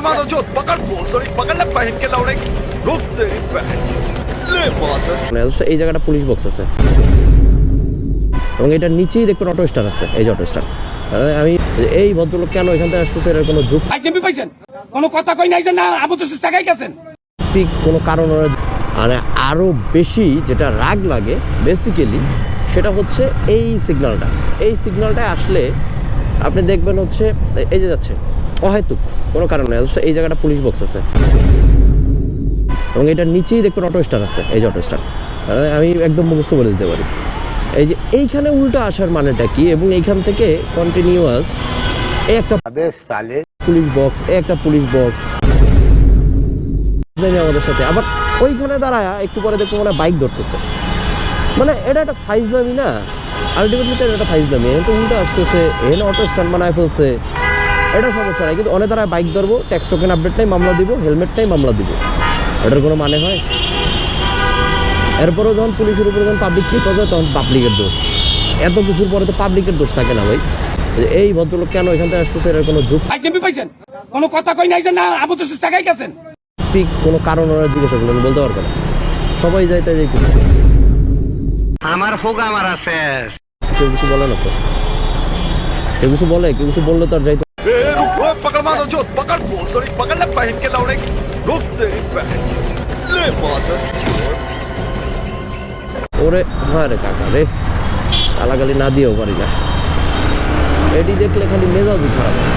माधोचोद पकड़ भोसड़ी पकड़ ले बहन के लौड़े रुक तेरी बहन ले माधर এই জায়গাটা পুলিশ বক্স আছে এবং এটার নিচেই দেখবেন অটো স্ট্যান্ড আছে। এই যে অটো স্ট্যান্ড, আমি এই ভদ্রলোক কেন এখান থেকে আসতেছে এর কোনো যুক্তি পাইছেন, কোনো কথা কই নাই যে না আবু তো টাকাই গেছেন, ঠিক কোনো কারণ। মানে আরো বেশি যেটা রাগ লাগে বেসিক্যালি সেটা হচ্ছে এই সিগন্যালটায় আসলে আপনি দেখবেন হচ্ছে এই যে যাচ্ছে অহেতুক কোনো কারণে। এই জায়গাটা পুলিশ বক্স আছে এবং এটার নিচেই দেখবেন অটো স্ট্যান্ড আছে। এই যে অটো স্ট্যান্ড, আমি একদম মুখস্থ বলে দিতে পারি। এই যে এইখানে উল্টো আসার মানেটা কি, এবং এইখান থেকে কন্টিনিউয়াস এই একটা পুলিশ বক্স, একটা পুলিশ বক্স আমাদের সাথে আবার ওইখানে দাঁড়ায় একটু পরে দেখবো মানে বাইক ধরতেছে। মানে এটা একটা ফাইজলামি না, আলটিমেটলি তো এটা ফাইজলামি। এখানে তো উল্টো আসতেছে, এখানে অটো স্ট্যান্ড বানায় ফেলছে, এটা সমস্যা নাই। কিন্তু অনেক দ্বারা বাইক ধরবো, ট্যাক্স টোকেন আপডেট নাই মামলা দিব, হেলমেট নাই মামলা দিব, এটার কোনো মানে হয়? এরপরেও যখন পুলিশের উপরে যখন পাবলিক খেপে যায় তখন পাবলিকের দোষ। এত কিছুর পরে তো পাবলিকের দোষ থাকে না ভাই। এই ভদ্রলোক কেন এখান থেকে আসতেছে এর কোনো যুক্তি পাইছেন, কোনো কথা কই নাই যে না আবু তো টাকাই গেছেন, ঠিক কোনো কারণ ওরা জিজ্ঞাসা করলো আমি বলতে পারবো না। সবাই যাইতে যাইতে আমার হোক আমার আছে, কেউ কিছু বলে না তো, কেউ কিছু বলে, কেউ কিছু বললে তো আর যাইতো। पकड़ माधोचोद पकड़ भोसड़ी पकड़ ले बहन के लौड़े रुक तेरी बहन ले माधर ওরে রে কাকা রে, গালাগালি না দিয়েও পারি না। এটি দেখলে খালি মেজাজই খারাপ হয়।